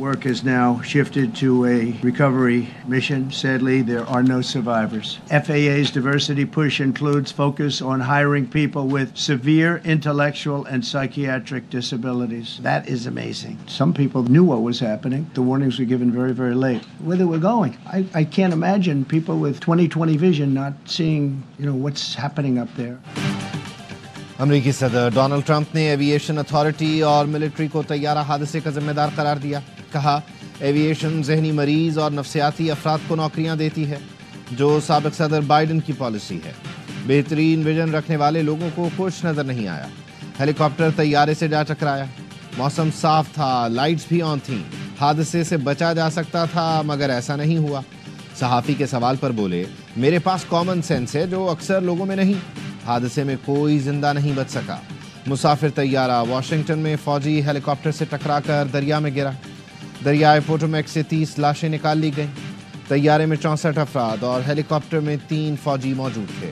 Work has now shifted to a recovery mission. Sadly, there are no survivors. FAA's diversity push includes focus on hiring people with severe intellectual and psychiatric disabilities. That is amazing. Some people knew what was happening. The warnings were given very, very late. Where they were going. I can't imagine people with 20/20 vision not seeing, what's happening up there. امریکی صدر Donald Trump نے aviation authority اور military کو طیارہ حادثے کا ذمہ دار قرار دیا. کہا ایویشن ذہنی مریض اور نفسیاتی افراد کو نوکریاں دیتی ہے جو سابق صدر بائیڈن کی پالیسی ہے. بہترین ویژن رکھنے والے لوگوں کو کچھ نظر نہیں آیا. ہیلی کاپٹر طیارے سے جا ٹکرایا. موسم صاف تھا, لائٹس بھی آن تھیں. حادثے سے بچا جا سکتا تھا مگر ایسا نہیں ہوا. صحافی کے سوال پر بولے, میرے پاس کامن سینس ہے جو اکثر لوگوں میں نہیں. حادثے میں کوئی زندہ نہیں بچ سکا. مسافر طیارہ واشنگٹن میں فوجی ہیلی کاپٹر سے ٹکرا کر دریا میں گرا. دریائے پوٹومیک سے 30 لاشیں نکال لی گئیں. طیارے میں 64 افراد اور ہیلی کاپٹر میں 3 فوجی موجود تھے.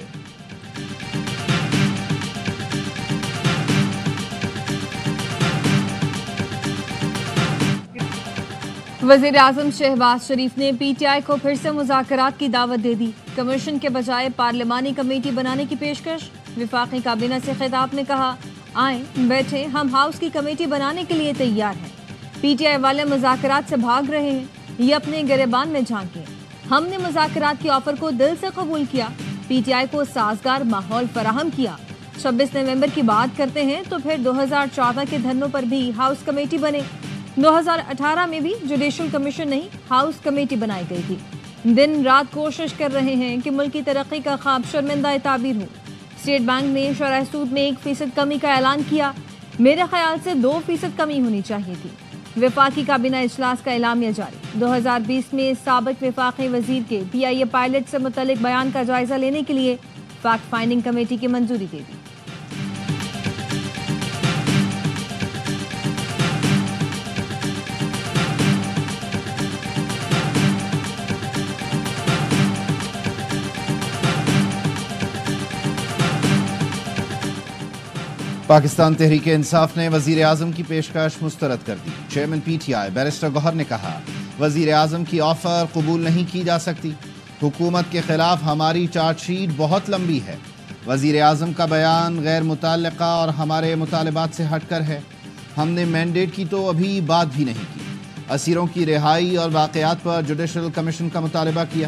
وزیر اعظم شہباز شریف نے پی ٹی آئی کو پھر سے مذاکرات کی دعوت دے دی. کمیشن کے بجائے پارلیمانی کمیٹی بنانے کی پیشکش. وفاقی کابینہ سے خطاب میں کہا, آئیں بیٹھیں, ہم ہاؤس کی کمیٹی بنانے کے لیے تیار ہیں. پی ٹی آئی والے مذاکرات سے بھاگ رہے ہیں, یہ اپنے گریبان میں جھانکیں. ہم نے مذاکرات کی آفر کو دل سے قبول کیا, پی ٹی آئی کو سازگار ماحول فراہم کیا. 26 نومبر کی بات کرتے ہیں تو پھر 2014 کے دھرنوں پر بھی ہاؤس کمیٹی بنے. 2018 میں بھی جوڈیشل کمیشن نہیں, ہاؤس کمیٹی بنائی گئی تھی. دن رات کوشش کر رہے ہیں کہ ملکی ترقی کا خواب شرمندہ تعبیر ہو. اسٹیٹ بینک نے شرح سود میں 1% کمی کا اعلان کیا. میرے خیال سے 2% کمی ہونی چاہیے تھی. وفاقی کابینہ اجلاس کا اعلامیہ جاری. 2020 میں سابق وفاقی وزیر کے پی آئی اے پائلٹ سے متعلق بیان کا جائزہ لینے کے لیے فیکٹ فائنڈنگ کمیٹی کی منظوری دے دی. پاکستان تحریک انصاف نے وزیر اعظم کی پیشکش مسترد کر دی. Chairman P T I barrister Gohar نے کہا, وزیر اعظم کی آفر قبول نہیں کی جا سکتی. حکومت کے خلاف ہماری چارج شیٹ بہت لمبی ہے. وزیر اعظم کا بیان غیر متعلقہ اور ہمارے مطالبات سے ہٹ کر ہے. ہم نے مینڈیٹ کی تو ابھی بات بھی نہیں کی. اسیروں کی رہائی اور واقعات پر جوڈیشل کمیشن کا مطالبہ کیا.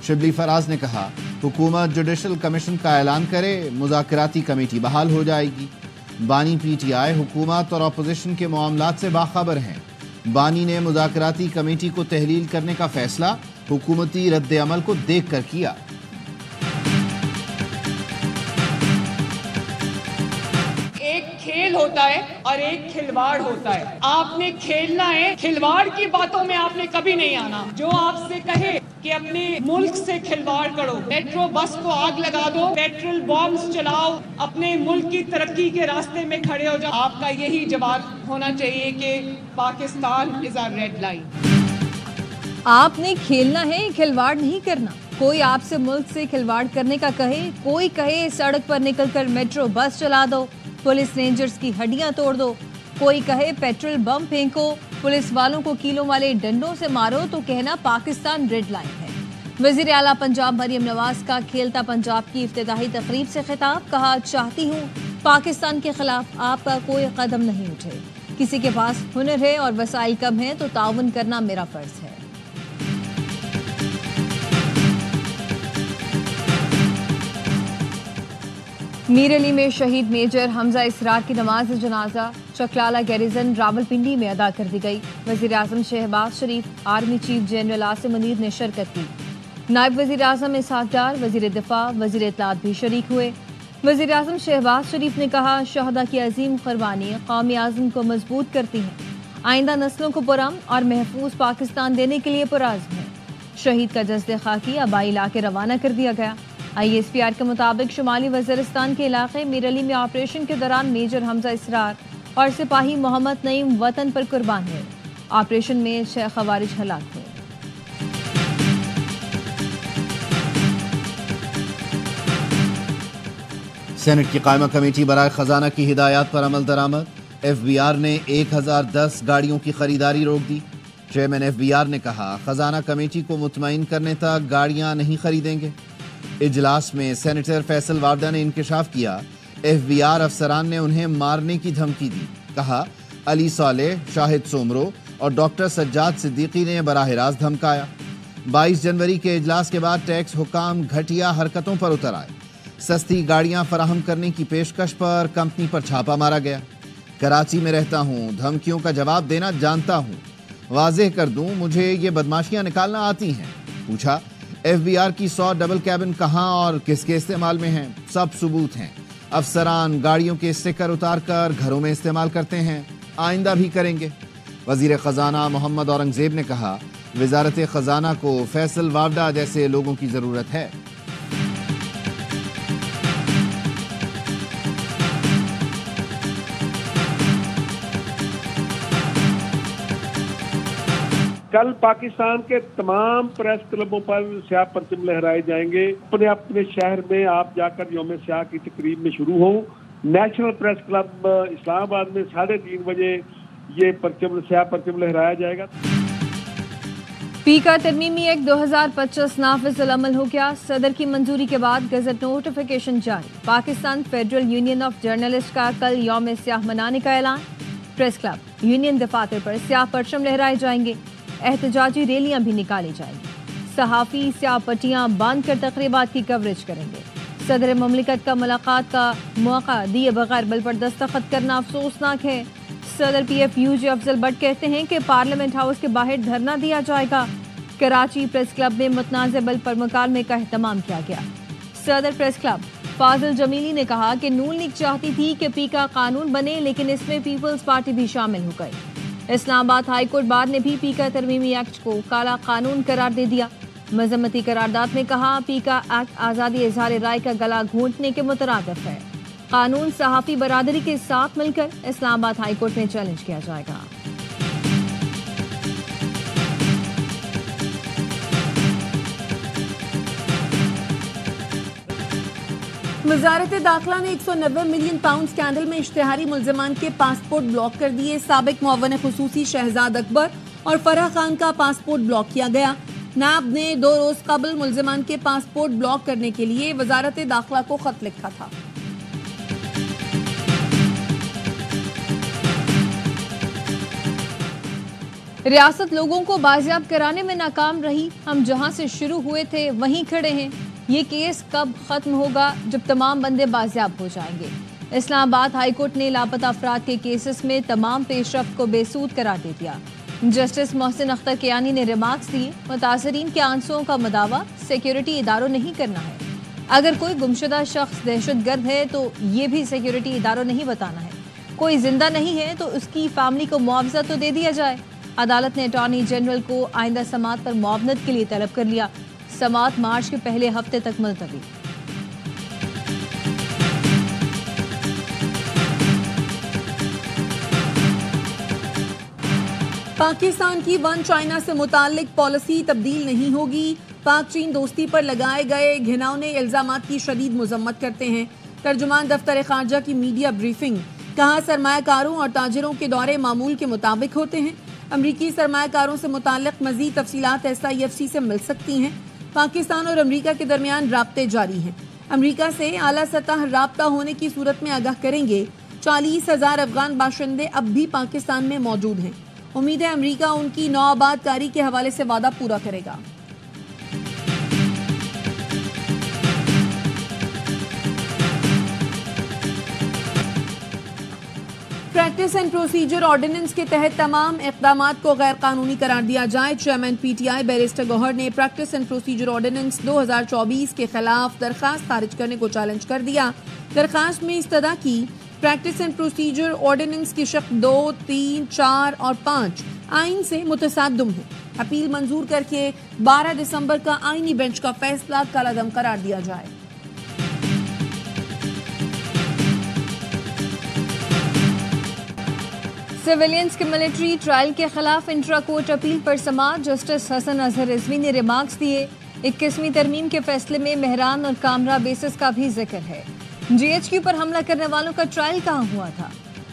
شبلی فراز نے کہا, حکومت جوڈیشل کمیشن کا اعلان کرے, مذاکراتی کمیٹی بحال ہو جائے گی. بانی پی ٹی آئی حکومت اور اپوزیشن کے معاملات سے باخبر ہیں. بانی نے مذاکراتی کمیٹی کو تحلیل کرنے کا فیصلہ حکومتی رد عمل کو دیکھ کر کیا. ایک کھیل ہوتا ہے اور ایک کھلواڑ ہوتا ہے. آپ نے کھیلنا ہے, کھلواڑ کی باتوں میں آپ نے کبھی نہیں آنا. جو آپ سے کہے کہ اپنے ملک سے کھلواڑ کرو, میٹرو بس کو آگ لگا دو, پیٹرول بامز چلاؤ, اپنے ملک کی ترقی کے راستے میں کھڑے ہو جاؤ, آپ کا یہی جواب ہونا چاہیے کہ پاکستان از آ ریڈ لائن. آپ نے کھیلنا ہے, کھلواڑ نہیں کرنا. کوئی آپ سے ملک سے کھلواڑ کرنے کا کہے, کوئی کہے سڑک پر نکل کر میٹرو بس چلا دو, پولیس رینجرز کی ہڈیاں توڑ دو, کوئی کہے پیٹرول بم پھینکو, پولیس والوں کو کیلوں والے ڈنڈوں سے مارو, تو کہنا پاکستان ریڈ لائن ہے. وزیر اعلیٰ پنجاب مریم نواز کا کھیلتا پنجاب کی افتتاحی تقریب سے خطاب. کہا, چاہتی ہوں پاکستان کے خلاف آپ کا کوئی قدم نہیں اٹھے. کسی کے پاس ہنر ہے اور وسائل کم ہیں تو تعاون کرنا میرا فرض ہے. میر علی میں شہید میجر حمزہ اسرار کی نماز جنازہ چکلالہ گیریزن راولپنڈی میں ادا کر دی گئی. وزیر اعظم Shehbaz Sharif, army chief general Asim Munir نے شرکت کی. نائب وزیر اعظم اسحاق ڈار, وزیر دفاع, وزیر اطلاعات بھی شریک ہوئے. وزیر اعظم شہباز شریف نے کہا, شہداء کی عظیم قربانی قومی عزم کو مضبوط کرتی ہیں. آئندہ نسلوں کو پرامن اور محفوظ پاکستان دینے کے لیے پرعزم ہے. شہید کا جسد خاکی آبائی علاقے روانہ کر دیا گیا. آئی ایس پی آر کے مطابق شمالی وزیرستان کے علاقے میر علی میں آپریشن کے دوران میجر حمزہ اسرار اور سپاہی محمد نعیم وطن پر قربان ہوئے. آپریشن میں 6 خوارج ہلاک ہوئے. سینٹ کی قائمہ کمیٹی برائے خزانہ کی ہدایات پر عمل درآمد. FBR نے 1010 گاڑیوں کی خریداری روک دی. چیئرمین FBR نے کہا خزانہ کمیٹی کو مطمئن کرنے تک گاڑیاں نہیں خریدیں گے. اجلاس میں سینیٹر فیصل وارڈا نے انکشاف کیا FBR افسران نے انہیں مارنے کی دھمکی دی. کہا علی صالح، شاہد سومرو اور ڈاکٹر سجاد صدیقی نے براہ راست دھمکایا. 22 جنوری کے اجلاس کے بعد ٹیکس حکام گھٹیا حرکتوں پر اتر آئے. سستی گاڑیاں فراہم کرنے کی پیشکش پر کمپنی پر چھاپا مارا گیا. کراچی میں رہتا ہوں، دھمکیوں کا جواب دینا جانتا ہوں. واضح کر دوں مجھے یہ بدماشیاں نکالنا آتی ہیں. پوچھا FBR کی 100 ڈبل کیبن کہاں اور کس کے استعمال میں ہیں؟ سب ثبوت ہیں. افسران گاڑیوں کے اسٹیکر اتار کر گھروں میں استعمال کرتے ہیں، آئندہ بھی کریں گے. وزیر خزانہ محمد اورنگزیب نے کہا وزارت خزانہ کو فیصل وارڈا جیسے لوگوں کی ضرورت ہے. کل پاکستان کے تمام پریس کلبوں پر سیاہ پرچم لہرائے جائیں گے. اپنے اپنے شہر میں آپ جا کر یوم سیاہ کی تقریب میں شروع ہوں. نیشنل پریس کلب اسلام آباد میں 3:30 بجے یہ سیاہ پرچم لہرایا جائے گا. پی کا ترمیمی ایکٹ 2025 نافذ العمل ہو گیا. صدر کی منظوری کے بعد گزٹ نوٹیفیکیشن جاری. Pakistan federal union of journalist کا کل یوم سیاہ منانے کا اعلان. پریس کلب یونین دفاتر پر سیاہ پرچم لہرائے جائیں گے. احتجاجی ریلیاں بھی نکالی جائیں گی. صحافی سیاہ پٹیاں باندھ کر تقریبات کی کوریج کریں گے. صدر مملکت کا ملاقات کا موقع دیے بغیر بل پر دستخط کرنا افسوسناک ہے. صدر PFUJ افضل بٹ کہتے ہیں کہ پارلیمنٹ ہاؤس کے باہر دھرنا دیا جائے گا. کراچی پریس کلب میں متنازع بل پر مکالمے کا اہتمام کیا گیا. صدر پریس کلب فاضل جمیلی نے کہا کہ نون لیگ چاہتی تھی کہ پی کا قانون بنے، لیکن اس میں پیپلز پارٹی بھی شامل ہو گئی. اسلام آباد ہائی کورٹ بار نے بھی پی کا ترمیمی ایکٹ کو کالا قانون قرار دے دیا. مذمتی قرارداد میں کہا پی کا ایکٹ آزادی اظہار رائے کا گلا گھونٹنے کے مترادف ہے. قانون صحافی برادری کے ساتھ مل کر اسلام آباد ہائی کورٹ میں چیلنج کیا جائے گا. وزارت داخلہ نے 190 ملین پاؤنڈ اسکینڈل میں اشتہاری ملزمان کے پاسپورٹ بلاک کر دیے. سابق معاون خصوصی شہزاد اکبر اور فرح خان کا پاسپورٹ بلاک کیا گیا. نیب نے 2 روز قبل ملزمان کے پاسپورٹ بلاک کرنے کے لیے وزارت داخلہ کو خط لکھا تھا. ریاست لوگوں کو بازیاب کرانے میں ناکام رہی. ہم جہاں سے شروع ہوئے تھے وہیں کھڑے ہیں. یہ کیس کب ختم ہوگا؟ جب تمام بندے بازیاب ہو جائیں گے. اسلام آباد ہائی کورٹ نے لاپتہ افراد کے کیسز میں تمام پیش رفت کو بے سود قرار دے دیا. جسٹس محسن اختر کیانی نے ریمارکس دیے متاثرین کے آنسوؤں کا مداوع سیکیورٹی اداروں نہیں کرنا ہے. اگر کوئی گمشدہ شخص دہشت گرد ہے تو یہ بھی سیکیورٹی اداروں نہیں بتانا ہے. کوئی زندہ نہیں ہے تو اس کی فیملی کو معاوضہ تو دے دیا جائے. عدالت نے اٹارنی جنرل کو آئندہ سماعت پر معاونت کے لیے طلب کر لیا. سماعت مارچ کے پہلے ہفتے تک ملتوی. پاکستان کی ون چائنا سے متعلق پالیسی تبدیل نہیں ہوگی. پاک چین دوستی پر لگائے گئے گھناؤنے الزامات کی شدید مذمت کرتے ہیں. ترجمان دفتر خارجہ کی میڈیا بریفنگ. کہا سرمایہ کاروں اور تاجروں کے دورے معمول کے مطابق ہوتے ہیں. امریکی سرمایہ کاروں سے متعلق مزید تفصیلات SIFC سے مل سکتی ہیں. پاکستان اور امریکہ کے درمیان رابطے جاری ہیں. امریکہ سے اعلیٰ سطح رابطہ ہونے کی صورت میں آگاہ کریں گے. 40,000 افغان باشندے اب بھی پاکستان میں موجود ہیں. امید ہے امریکہ ان کی نوآباد کاری کے حوالے سے وعدہ پورا کرے گا. پریکٹس اینڈ پروسیجر آرڈیننس کے تحت تمام اقدامات کو غیر قانونی قرار دیا جائے. چیئرمین PTI بیرسٹر گوہر نے پریکٹس اینڈ پروسیجر آرڈیننس 2024 کے خلاف درخواست خارج کرنے کو چیلنج کر دیا. درخواست میں استدعا کی پریکٹس اینڈ پروسیجر آرڈیننس کی شق 2, 3, 4 اور 5 آئین سے متصادم ہے. اپیل منظور کر کے 12 دسمبر کا آئینی بینچ کا فیصلہ کالعدم قرار دیا جائے. سویلینز کے ملٹری ٹرائل کے خلاف انٹرا کورٹ اپیل پر سماعت. جسٹس حسن اظہر رضوی نے ریمارکس دیے. 21ویں ترمیم کے فیصلے میں مہران اور کامرا بیسس کا بھی ذکر ہے. GHQ پر حملہ کرنے والوں کا ٹرائل کہاں ہوا تھا؟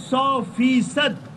100%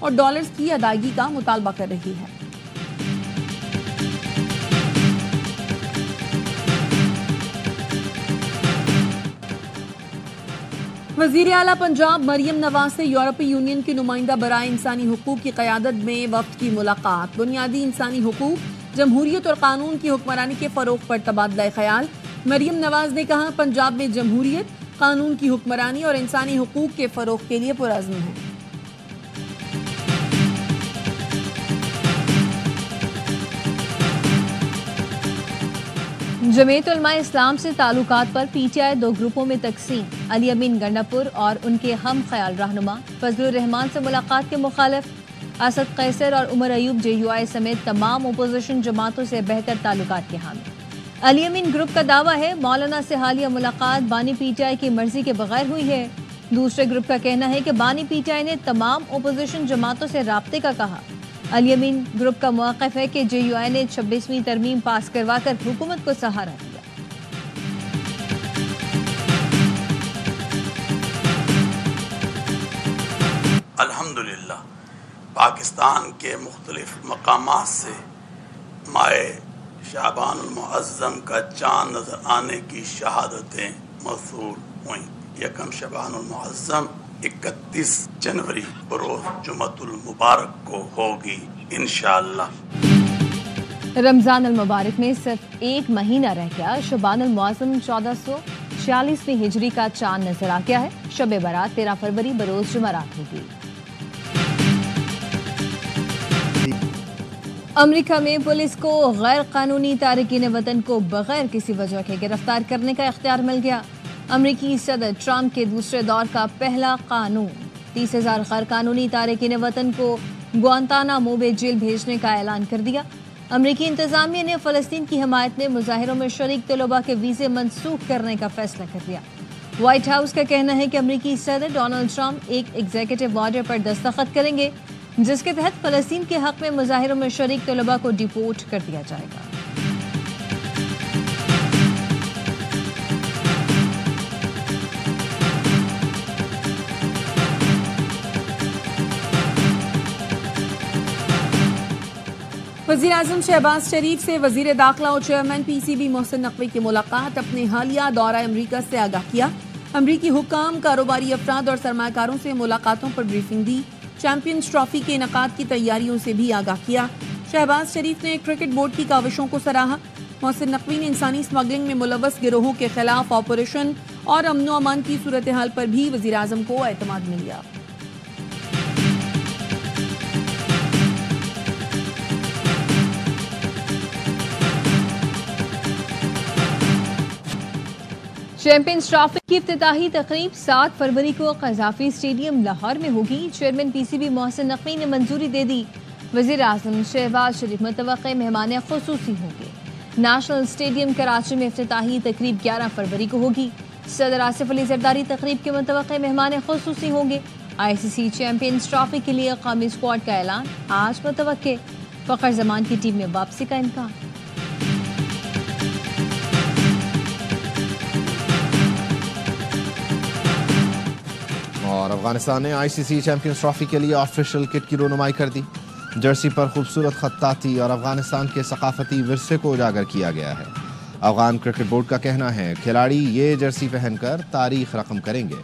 اور ڈالرز کی ادائیگی کا مطالبہ کر رہی ہے۔ وزیر اعلیٰ پنجاب مریم نواز سے یورپی یونین کی نمائندہ برائے انسانی حقوق کی قیادت میں وفد کی ملاقات۔ بنیادی انسانی حقوق، جمہوریت اور قانون کی حکمرانی کے فروغ پر تبادلہ خیال۔ مریم نواز نے کہا پنجاب میں جمہوریت، قانون کی حکمرانی اور انسانی حقوق کے فروغ کے لیے پرعزم ہے۔ جمعیت علماء اسلام سے تعلقات پر پی ٹی آئی 2 گروپوں میں تقسیم۔ علی امین گنڈاپور اور ان کے ہم خیال رہنما فضل الرحمان سے ملاقات کے مخالف، اسد قیصر اور عمر ایوب جے یو آئی سمیت تمام اپوزیشن جماعتوں سے بہتر تعلقات کے حامی۔ علی امین گروپ کا دعویٰ ہے مولانا سے حالیہ ملاقات بانی پی ٹی آئی کی مرضی کے بغیر ہوئی ہے۔ دوسرے گروپ کا کہنا ہے کہ بانی پی ٹی آئی نے تمام اپوزیشن جماعتوں سے رابطے کا کہا۔ علی امین گروپ کا موقف ہے کہ جے یو آئی نے 26ویں ترمیم پاس کروا کر حکومت کو سہارا دیا۔ الحمدللہ پاکستان کے مختلف مقامات سے ماہ شعبان المعظم کا چاند نظر آنے کی شہادتیں موصول ہوئیں۔ یکم شعبان المعظم 31 جنوری بروز جمعۃ المبارک کو ہوگی انشاءاللہ۔ رمضان المبارک میں صرف ایک مہینہ رہ گیا۔ شعبان المعظم 1446 ہجری کا چاند نظر آ گیا ہے۔ شب برات 13 فروری بروز جمعرات ہوگی۔ امریکہ میں پولیس کو غیر قانونی تارکین وطن کو بغیر کسی وجہ کے گرفتار کرنے کا اختیار مل گیا۔ امریکی صدر ٹرمپ کے دوسرے دور کا پہلا قانون 30,000 غیر قانونی تارکین وطن کو گوانتانامو بے جیل بھیجنے کا اعلان کر دیا۔ امریکی انتظامیہ نے فلسطین کی حمایت میں مظاہروں میں شریک طلباء کے ویزے منسوخ کرنے کا فیصلہ کر دیا۔ وائٹ ہاؤس کا کہنا ہے کہ امریکی صدر ڈونلڈ ٹرمپ ایک ایگزیکٹو آرڈر پر دستخط کریں گے جس کے تحت فلسطین کے حق میں مظاہروں میں شریک طلباء کو ڈیپورٹ کر دیا جائے گا۔ وزیر اعظم شہباز شریف سے وزیر داخلہ اور chairman P C B Mohsin Naqvi کی ملاقات۔ اپنے حالیہ دورہ امریکہ سے آگاہ کیا۔ امریکی حکام، کاروباری افراد اور سرمایہ کاروں سے ملاقاتوں پر بریفنگ دی۔ چیمپئنز ٹرافی کے انعقاد کی تیاریوں سے بھی آگاہ کیا۔ شہباز شریف نے کرکٹ بورڈ کی کاوشوں کو سراہا۔ محسن نقوی نے انسانی اسمگلنگ میں ملوث گروہوں کے خلاف آپریشن اور امن و امان کی صورتحال پر بھی وزیر اعظم کو اعتماد میں لیا۔ چیمپئنز ٹرافی کی افتتاحی تقریب 7 فروری کو قذافی اسٹیڈیم لاہور میں ہوگی۔ Chairman P C B Mohsin Naqvi نے منظوری دے دی۔ وزیر اعظم شہباز شریف متوقع مہمان خصوصی ہوں گے۔ نیشنل اسٹیڈیم کراچی میں افتتاحی تقریب 11 فروری کو ہوگی۔ صدر آصف علی زرداری تقریب کے متوقع مہمان خصوصی ہوں گے۔ آئی سی سی چیمپئنز ٹرافی کے لیے قومی اسکواڈ کا اعلان آج متوقع۔ فخر زمان کی ٹیم میں واپسی کا امکان۔ اور افغانستان نے آئی سی سی چیمپئنز ٹرافی کے لیے آفیشیل کٹ کی رونمائی کر دی۔ جرسی پر خوبصورت خطاطی اور افغانستان کے ثقافتی ورثے کو اجاگر کیا گیا ہے۔ افغان کرکٹ بورڈ کا کہنا ہے کھلاڑی یہ جرسی پہن کر تاریخ رقم کریں گے۔